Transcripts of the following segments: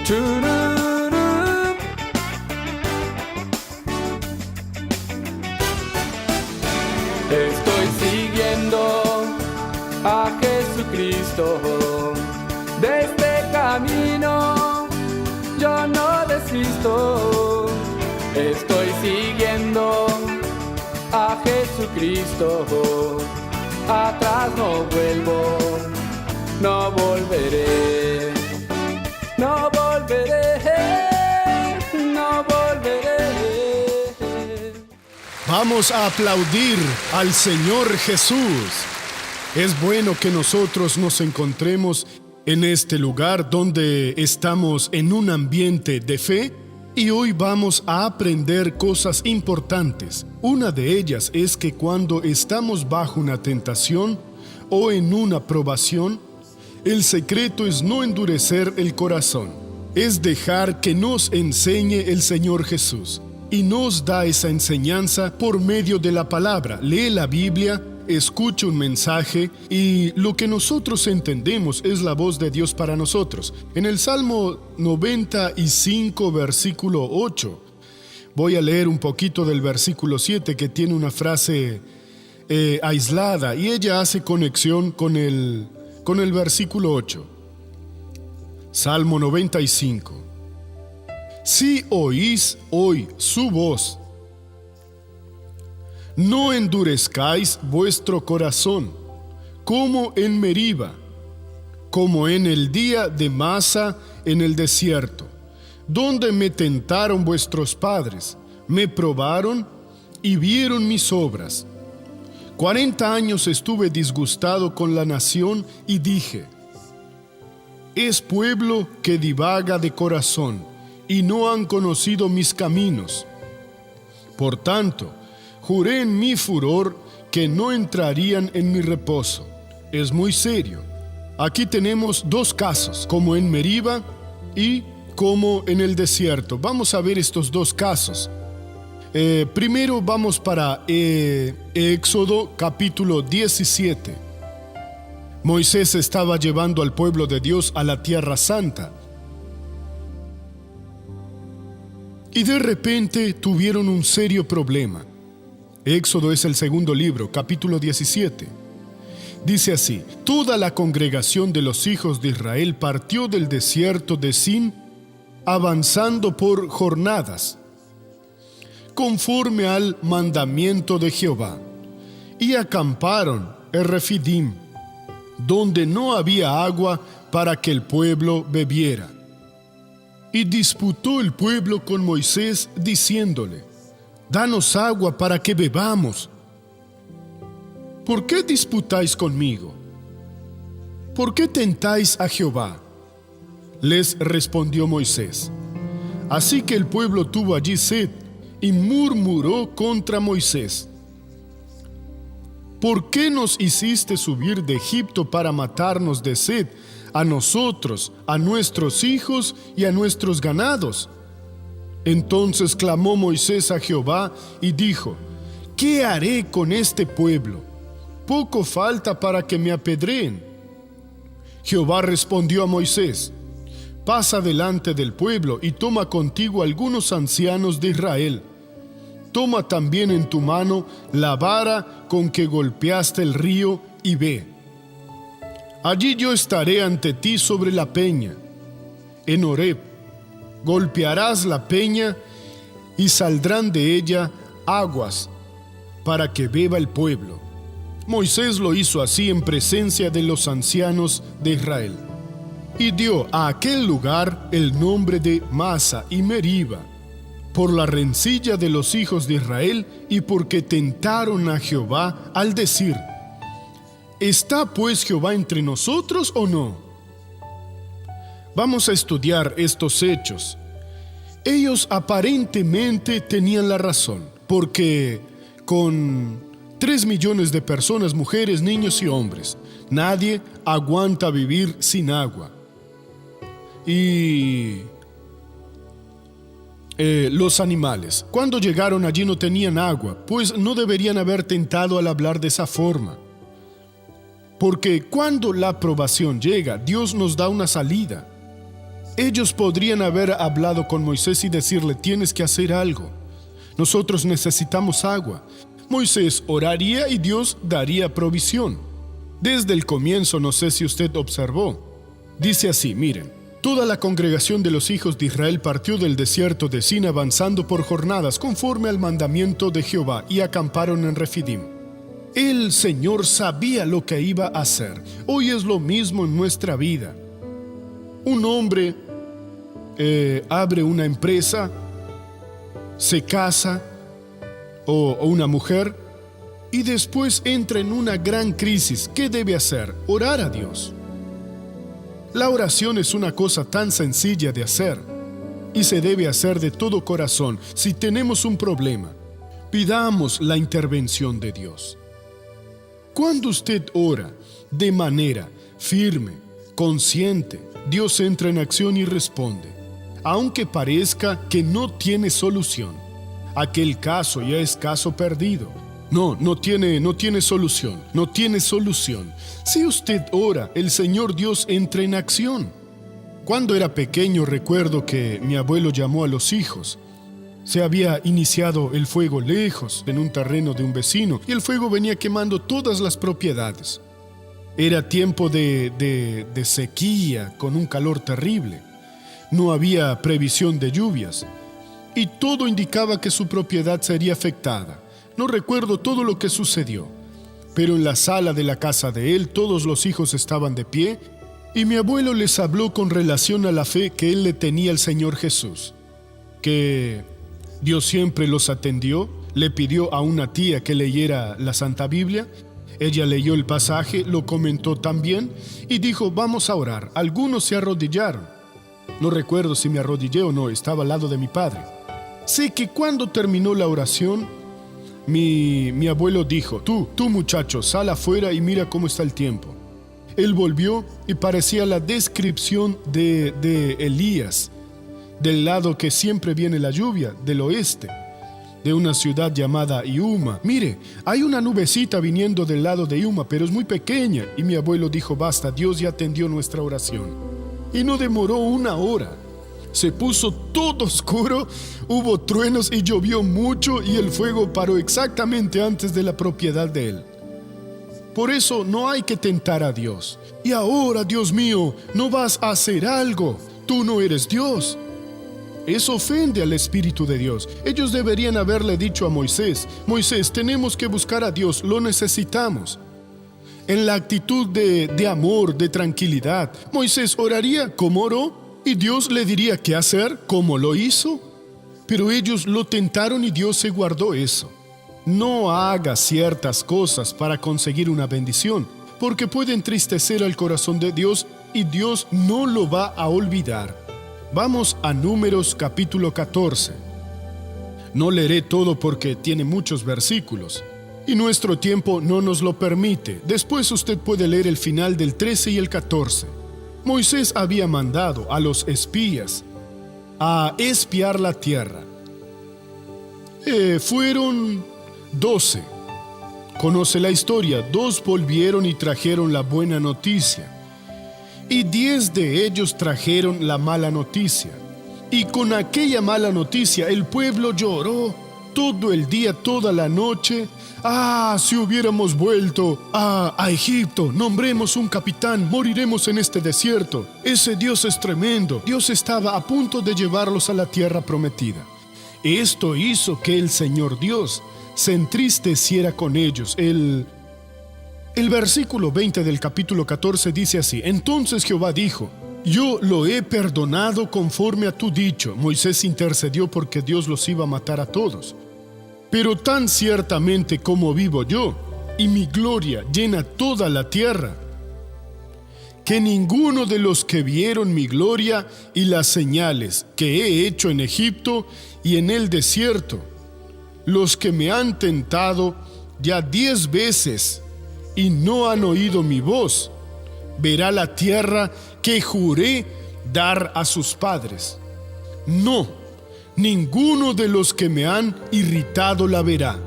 Chururú. Estoy siguiendo a Jesucristo. De este camino yo no desisto. Estoy siguiendo a Jesucristo. Atrás no vuelvo, no volveré, no volveré, no volveré. Vamos a aplaudir al Señor Jesús. Es bueno que nosotros nos encontremos en este lugar donde estamos en un ambiente de fe y hoy vamos a aprender cosas importantes. Una de ellas es que cuando estamos bajo una tentación o en una probación, el secreto es no endurecer el corazón, es dejar que nos enseñe el Señor Jesús. Y nos da esa enseñanza por medio de la palabra. Lee la Biblia, escucha un mensaje y lo que nosotros entendemos es la voz de Dios para nosotros. En el Salmo 95, versículo 8, voy a leer un poquito del versículo 7 que tiene una frase aislada y ella hace conexión con el versículo 8. Salmo 95. Si oís hoy su voz, no endurezcáis vuestro corazón, como en Meriba, como en el día de Masa en el desierto, donde me tentaron vuestros padres, me probaron y vieron mis obras. 40 años estuve disgustado con la nación y dije: es pueblo que divaga de corazón, y no han conocido mis caminos. Por tanto, juré en mi furor que no entrarían en mi reposo. Es muy serio. Aquí tenemos dos casos, como en Meriba y como en el desierto. Vamos a ver estos dos casos. Primero vamos para Éxodo capítulo 17. Moisés estaba llevando al pueblo de Dios a la Tierra Santa. Y de repente tuvieron un serio problema. Éxodo es el segundo libro, capítulo 17. Dice así: toda la congregación de los hijos de Israel partió del desierto de Sin, avanzando por jornadas, conforme al mandamiento de Jehová, y acamparon en Refidim, donde no había agua para que el pueblo bebiera. Y disputó el pueblo con Moisés, diciéndole: danos agua para que bebamos. ¿Por qué disputáis conmigo? ¿Por qué tentáis a Jehová? Les respondió Moisés. Así que el pueblo tuvo allí sed y murmuró contra Moisés: ¿por qué nos hiciste subir de Egipto para matarnos de sed, a nosotros, a nuestros hijos y a nuestros ganados? Entonces clamó Moisés a Jehová y dijo: ¿qué haré con este pueblo? Poco falta para que me apedreen. Jehová respondió a Moisés: pasa delante del pueblo y toma contigo algunos ancianos de Israel. Toma también en tu mano la vara con que golpeaste el río y ve. Allí yo estaré ante ti sobre la peña, en Horeb. Golpearás la peña y saldrán de ella aguas para que beba el pueblo. Moisés lo hizo así en presencia de los ancianos de Israel, y dio a aquel lugar el nombre de Masa y Meriba, por la rencilla de los hijos de Israel y porque tentaron a Jehová al decir: ¿está pues Jehová entre nosotros o no? Vamos a estudiar estos hechos. Ellos aparentemente tenían la razón, porque con 3 millones de personas, mujeres, niños y hombres, nadie aguanta vivir sin agua. Y los animales, cuando llegaron allí no tenían agua, pues no deberían haber tentado al hablar de esa forma. Porque cuando la probación llega, Dios nos da una salida. Ellos podrían haber hablado con Moisés y decirle: tienes que hacer algo. Nosotros necesitamos agua. Moisés oraría y Dios daría provisión. Desde el comienzo, no sé si usted observó, dice así, miren: toda la congregación de los hijos de Israel partió del desierto de Sin avanzando por jornadas conforme al mandamiento de Jehová y acamparon en Refidim. El Señor sabía lo que iba a hacer. Hoy es lo mismo en nuestra vida. Un hombre abre una empresa, se casa, o una mujer, y después entra en una gran crisis. ¿Qué debe hacer? Orar a Dios. La oración es una cosa tan sencilla de hacer y se debe hacer de todo corazón. Si tenemos un problema, pidamos la intervención de Dios. Cuando usted ora de manera firme, consciente, Dios entra en acción y responde, aunque parezca que no tiene solución. Aquel caso ya es caso perdido. No tiene solución, no tiene solución. Si usted ora, el Señor Dios entra en acción. Cuando era pequeño recuerdo que mi abuelo llamó a los hijos. Se había iniciado el fuego lejos, en un terreno de un vecino, y el fuego venía quemando todas las propiedades. Era tiempo de sequía, con un calor terrible. No había previsión de lluvias, y todo indicaba que su propiedad sería afectada. No recuerdo todo lo que sucedió, pero en la sala de la casa de él todos los hijos estaban de pie, y mi abuelo les habló con relación a la fe que él le tenía al Señor Jesús, que Dios siempre los atendió. Le pidió a una tía que leyera la Santa Biblia. Ella leyó el pasaje, lo comentó también y dijo: vamos a orar. Algunos se arrodillaron. No recuerdo si me arrodillé o no, estaba al lado de mi padre. Sé que cuando terminó la oración, mi abuelo dijo: tú muchacho, sal afuera y mira cómo está el tiempo. Él volvió y parecía la descripción de Elías, del lado que siempre viene la lluvia, del oeste, de una ciudad llamada Iuma. Mire, hay una nubecita viniendo del lado de Iuma, pero es muy pequeña. Y mi abuelo dijo: basta, Dios ya atendió nuestra oración. Y no demoró una hora. Se puso todo oscuro, hubo truenos y llovió mucho, y el fuego paró exactamente antes de la propiedad de él. Por eso no hay que tentar a Dios. Y ahora, Dios mío, ¿no vas a hacer algo? Tú no eres Dios. Eso ofende al Espíritu de Dios. Ellos deberían haberle dicho a Moisés: Moisés, tenemos que buscar a Dios, lo necesitamos. En la actitud de amor, de tranquilidad, Moisés oraría como oró, y Dios le diría qué hacer, como lo hizo. Pero ellos lo tentaron y Dios se guardó eso. No haga ciertas cosas para conseguir una bendición, porque puede entristecer al corazón de Dios y Dios no lo va a olvidar. Vamos a Números capítulo 14. No leeré todo porque tiene muchos versículos y nuestro tiempo no nos lo permite. Después usted puede leer el final del 13 y el 14. Moisés había mandado a los espías a espiar la tierra. Fueron 12. Conoce la historia. 2 volvieron y trajeron la buena noticia, y 10 de ellos trajeron la mala noticia. Y con aquella mala noticia el pueblo lloró todo el día, toda la noche. Si hubiéramos vuelto a Egipto, nombremos un capitán, moriremos en este desierto. Ese Dios es tremendo. Dios estaba a punto de llevarlos a la tierra prometida. Esto hizo que el Señor Dios se entristeciera con ellos. El versículo 20 del capítulo 14 dice así: entonces Jehová dijo: yo lo he perdonado conforme a tu dicho. Moisés intercedió porque Dios los iba a matar a todos. Pero tan ciertamente como vivo yo, y mi gloria llena toda la tierra, que ninguno de los que vieron mi gloria y las señales que he hecho en Egipto y en el desierto, los que me han tentado ya 10 veces y no han oído mi voz, verá la tierra que juré dar a sus padres. No, ninguno de los que me han irritado la verá.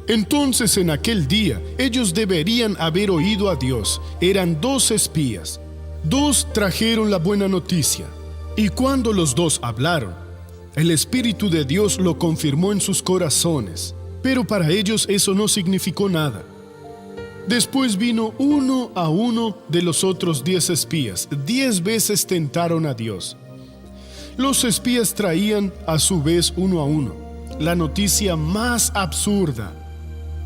Entonces en aquel día ellos deberían haber oído a Dios. Eran 2 espías. Dos trajeron la buena noticia, y cuando los dos hablaron, el Espíritu de Dios lo confirmó en sus corazones, pero para ellos eso no significó nada. Después vino uno a uno de los otros 10 espías. 10 veces tentaron a Dios. Los espías traían a su vez uno a uno la noticia más absurda.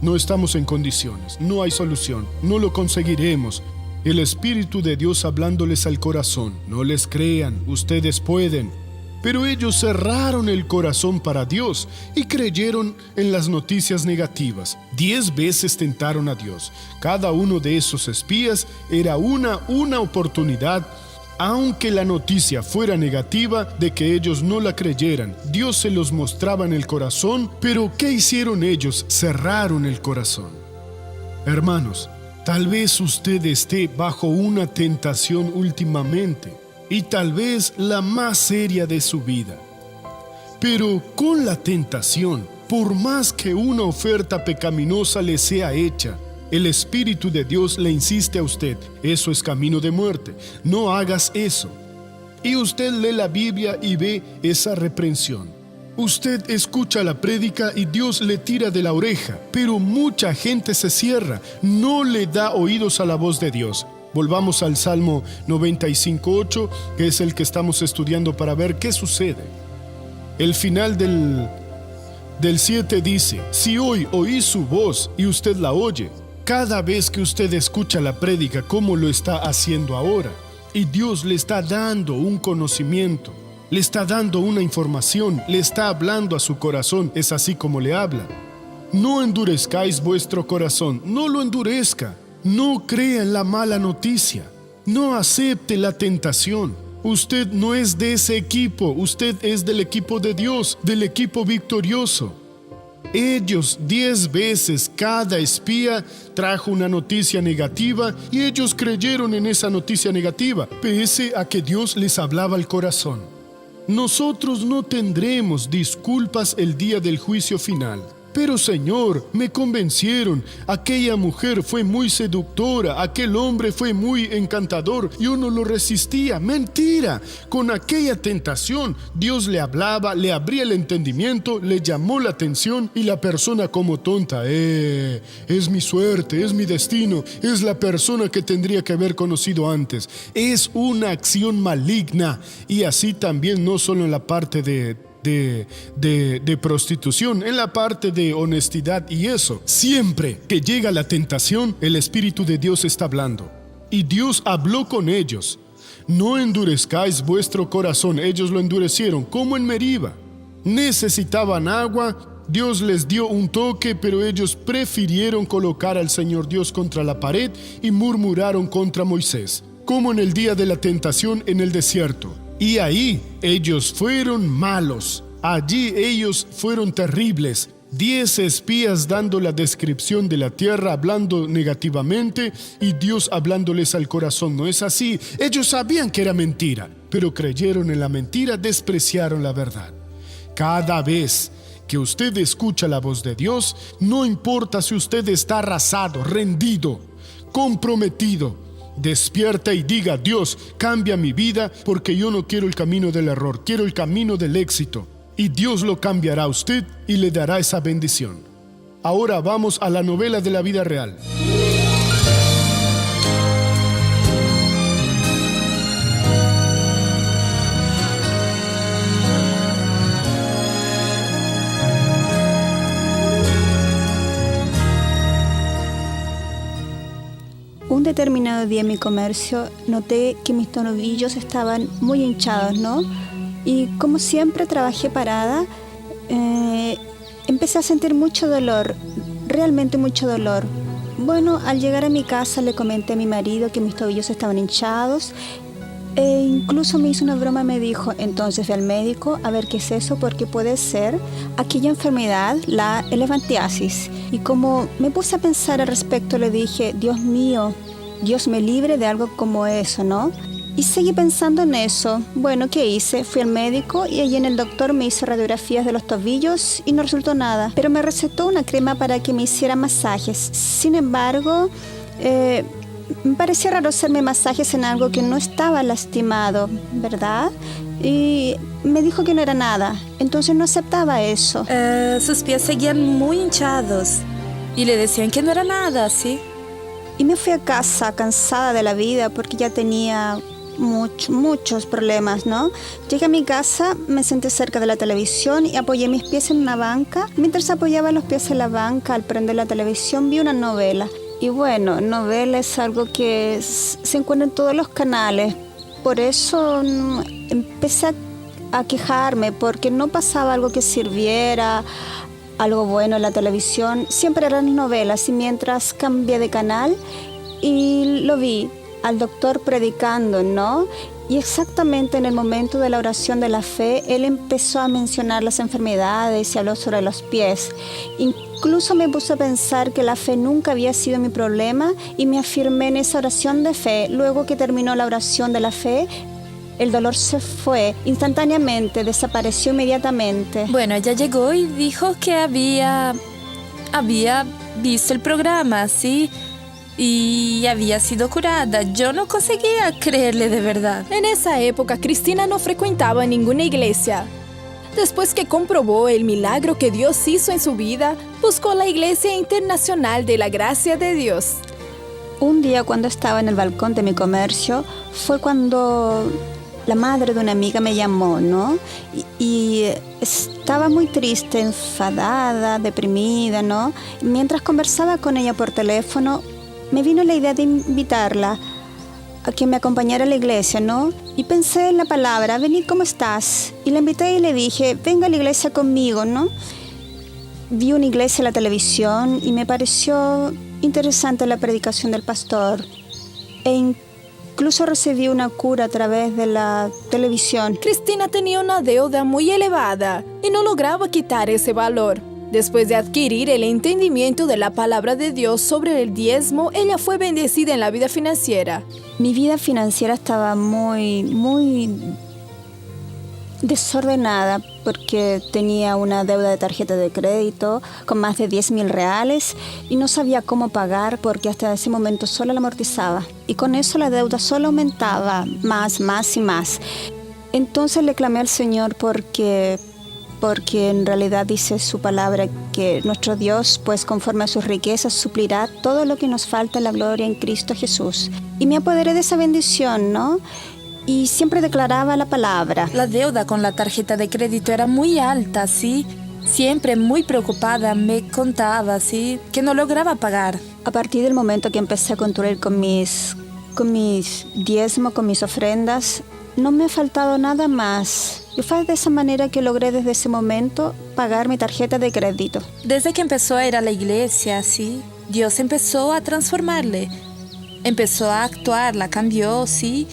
No estamos en condiciones, no hay solución, no lo conseguiremos. El Espíritu de Dios hablándoles al corazón. No les crean, ustedes pueden. Pero ellos cerraron el corazón para Dios y creyeron en las noticias negativas. 10 veces tentaron a Dios. Cada uno de esos espías era una oportunidad, aunque la noticia fuera negativa, de que ellos no la creyeran. Dios se los mostraba en el corazón, pero ¿qué hicieron ellos? Cerraron el corazón. Hermanos, tal vez usted esté bajo una tentación últimamente, y tal vez la más seria de su vida. Pero con la tentación, por más que una oferta pecaminosa le sea hecha, el Espíritu de Dios le insiste a usted: eso es camino de muerte, no hagas eso. Y usted lee la Biblia y ve esa reprensión. Usted escucha la prédica y Dios le tira de la oreja, pero mucha gente se cierra, no le da oídos a la voz de Dios. Volvamos al Salmo 95:8, que es el que estamos estudiando para ver qué sucede. El final del 7 dice: si hoy oí su voz y usted la oye, cada vez que usted escucha la prédica como lo está haciendo ahora, y Dios le está dando un conocimiento, le está dando una información, le está hablando a su corazón, es así como le habla. No endurezcáis vuestro corazón, no lo endurezca. No crea en la mala noticia, no acepte la tentación. Usted no es de ese equipo, usted es del equipo de Dios, del equipo victorioso. Ellos 10 veces cada espía trajo una noticia negativa y ellos creyeron en esa noticia negativa, pese a que Dios les hablaba al corazón. Nosotros no tendremos disculpas el día del juicio final. Pero Señor, me convencieron, aquella mujer fue muy seductora, aquel hombre fue muy encantador, yo no lo resistía. Mentira, con aquella tentación Dios le hablaba, le abría el entendimiento, le llamó la atención y la persona como tonta, es mi suerte, es mi destino, es la persona que tendría que haber conocido antes. Es una acción maligna, y así también no solo en la parte de prostitución, en la parte de honestidad y eso. Siempre que llega la tentación, el Espíritu de Dios está hablando. Y Dios habló con ellos. No endurezcáis vuestro corazón. Ellos lo endurecieron, como en Meriba. Necesitaban agua, Dios les dio un toque, pero ellos prefirieron colocar al Señor Dios contra la pared y murmuraron contra Moisés, como en el día de la tentación en el desierto. Y ahí ellos fueron malos, allí ellos fueron terribles. 10 espías dando la descripción de la tierra, hablando negativamente, y Dios hablándoles al corazón. No es así. Ellos sabían que era mentira, pero creyeron en la mentira, despreciaron la verdad. Cada vez que usted escucha la voz de Dios, no importa si usted está arrasado, rendido, comprometido, despierta y diga: Dios, cambia mi vida, porque yo no quiero el camino del error, quiero el camino del éxito. Y Dios lo cambiará a usted y le dará esa bendición. Ahora vamos a la novela de la vida real. Un determinado día en mi comercio noté que mis tobillos estaban muy hinchados, ¿no? Y como siempre trabajé parada, empecé a sentir mucho dolor, realmente mucho dolor. Bueno, al llegar a mi casa le comenté a mi marido que mis tobillos estaban hinchados, e incluso me hizo una broma, me dijo: entonces ve al médico a ver qué es eso, porque puede ser aquella enfermedad, la elefantiasis. Y como me puse a pensar al respecto, le dije: Dios mío, Dios me libre de algo como eso, ¿no? Y seguí pensando en eso. Bueno, ¿qué hice? Fui al médico y allí en el doctor me hizo radiografías de los tobillos y no resultó nada. Pero me recetó una crema para que me hiciera masajes. Sin embargo, me parecía raro hacerme masajes en algo que no estaba lastimado, ¿verdad? Y me dijo que no era nada, entonces no aceptaba eso. Sus pies seguían muy hinchados y le decían que no era nada, ¿sí? Y me fui a casa cansada de la vida porque ya tenía muchos problemas, ¿no? Llegué a mi casa, me senté cerca de la televisión y apoyé mis pies en una banca. Mientras apoyaba los pies en la banca, al prender la televisión, vi una novela. Y bueno, novela es algo que se encuentra en todos los canales. Por eso empecé a quejarme porque no pasaba algo que sirviera, algo bueno en la televisión. Siempre eran novelas y mientras cambié de canal y lo vi al doctor predicando, ¿no? Y exactamente en el momento de la oración de la fe, él empezó a mencionar las enfermedades y habló sobre los pies. Incluso me puse a pensar que la fe nunca había sido mi problema y me afirmé en esa oración de fe. Luego que terminó la oración de la fe, el dolor se fue instantáneamente, desapareció inmediatamente. Bueno, ella llegó y dijo que había visto el programa, ¿sí? Y había sido curada. Yo no conseguía creerle de verdad. En esa época, Cristina no frecuentaba ninguna iglesia. Después que comprobó el milagro que Dios hizo en su vida, buscó la Iglesia Internacional de la Gracia de Dios. Un día cuando estaba en el balcón de mi comercio, fue cuando la madre de una amiga me llamó, ¿no? Y estaba muy triste, enfadada, deprimida, ¿no? Mientras conversaba con ella por teléfono, me vino la idea de invitarla a que me acompañara a la iglesia, ¿no? Y pensé en la palabra, venid, ¿cómo estás? Y la invité y le dije, venga a la iglesia conmigo, ¿no? Vi una iglesia en la televisión y me pareció interesante la predicación del pastor. E incluso recibí una cura a través de la televisión. Cristina tenía una deuda muy elevada y no lograba quitar ese valor. Después de adquirir el entendimiento de la palabra de Dios sobre el diezmo, ella fue bendecida en la vida financiera. Mi vida financiera estaba muy desordenada porque tenía una deuda de tarjeta de crédito con más de 10,000 reales y no sabía cómo pagar porque hasta ese momento solo la amortizaba. Y con eso la deuda solo aumentaba más y más. Entonces le clamé al Señor porque en realidad dice su palabra que nuestro Dios, pues conforme a sus riquezas, suplirá todo lo que nos falta en la gloria en Cristo Jesús. Y me apoderé de esa bendición, ¿no? Y siempre declaraba la palabra. La deuda con la tarjeta de crédito era muy alta, ¿sí? Siempre muy preocupada, me contaba, ¿sí? Que no lograba pagar. A partir del momento que empecé a contribuir con mis diezmos, con mis ofrendas, no me ha faltado nada más. Y fue de esa manera que logré desde ese momento pagar mi tarjeta de crédito. Desde que empezó a ir a la iglesia, ¿sí? Dios empezó a transformarle. Empezó a actuar, la cambió, ¿sí?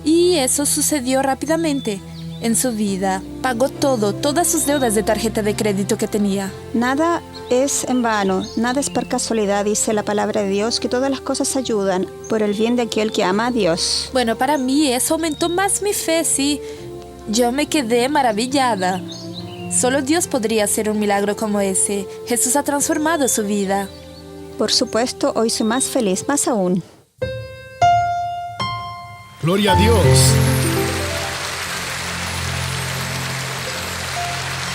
Y eso sucedió rápidamente en su vida. Pagó todas sus deudas de tarjeta de crédito que tenía. Nada es en vano, nada es por casualidad, dice la palabra de Dios, que todas las cosas ayudan por el bien de aquel que ama a Dios. Bueno, para mí eso aumentó más mi fe, ¿sí? Yo me quedé maravillada. Solo Dios podría hacer un milagro como ese. Jesús ha transformado su vida. Por supuesto, hoy soy más feliz, más aún. Gloria a Dios.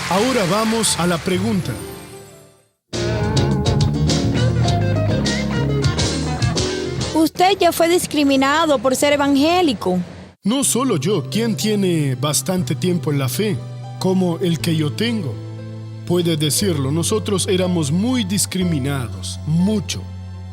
Ahora vamos a la pregunta. Usted ya fue discriminado por ser evangélico. No solo yo, quien tiene bastante tiempo en la fe, como el que yo tengo, puede decirlo. Nosotros éramos muy discriminados, mucho.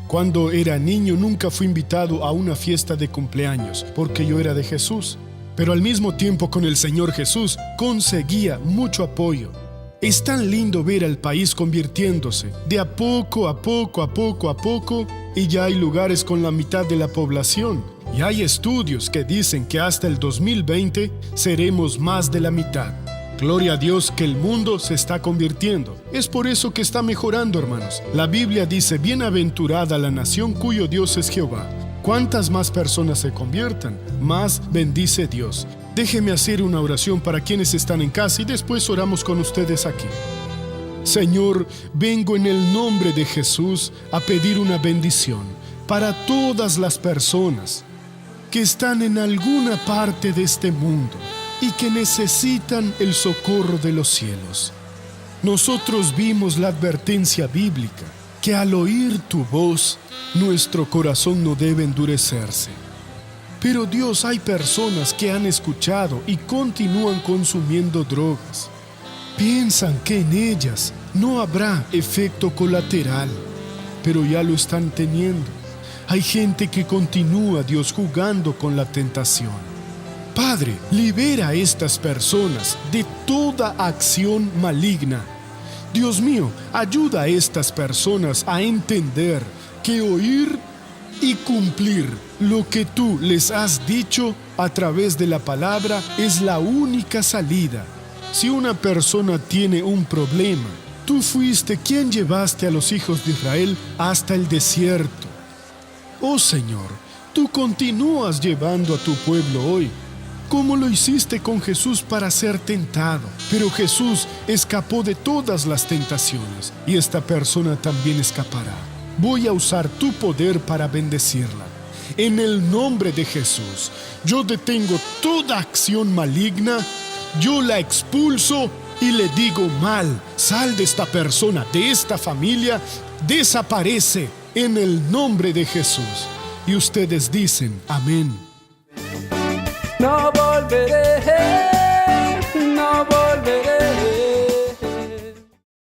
Cuando era niño nunca fui invitado a una fiesta de cumpleaños, porque yo era de Jesús. Pero al mismo tiempo con el Señor Jesús conseguía mucho apoyo. Es tan lindo ver al país convirtiéndose de a poco, y ya hay lugares con la mitad de la población. Y hay estudios que dicen que hasta el 2020 seremos más de la mitad. Gloria a Dios que el mundo se está convirtiendo. Es por eso que está mejorando, hermanos. La Biblia dice, bienaventurada la nación cuyo Dios es Jehová. Cuantas más personas se conviertan, más bendice Dios. Déjeme hacer una oración para quienes están en casa y después oramos con ustedes aquí. Señor, vengo en el nombre de Jesús a pedir una bendición para todas las personas que están en alguna parte de este mundo y que necesitan el socorro de los cielos. Nosotros vimos la advertencia bíblica que al oír tu voz, nuestro corazón no debe endurecerse. Pero Dios, hay personas que han escuchado y continúan consumiendo drogas. Piensan que en ellas no habrá efecto colateral, pero ya lo están teniendo. Hay gente que continúa, Dios, jugando con la tentación. Padre, libera a estas personas de toda acción maligna. Dios mío, ayuda a estas personas a entender que oír y cumplir lo que tú les has dicho a través de la palabra es la única salida. Si una persona tiene un problema, tú fuiste quien llevaste a los hijos de Israel hasta el desierto. Oh Señor, tú continúas llevando a tu pueblo hoy, como lo hiciste con Jesús para ser tentado. Pero Jesús escapó de todas las tentaciones y esta persona también escapará. Voy a usar tu poder para bendecirla. En el nombre de Jesús, yo detengo toda acción maligna, yo la expulso y le digo: mal, sal de esta persona, de esta familia, desaparece en el nombre de Jesús. Y ustedes dicen: amén. No volveré, no volveré.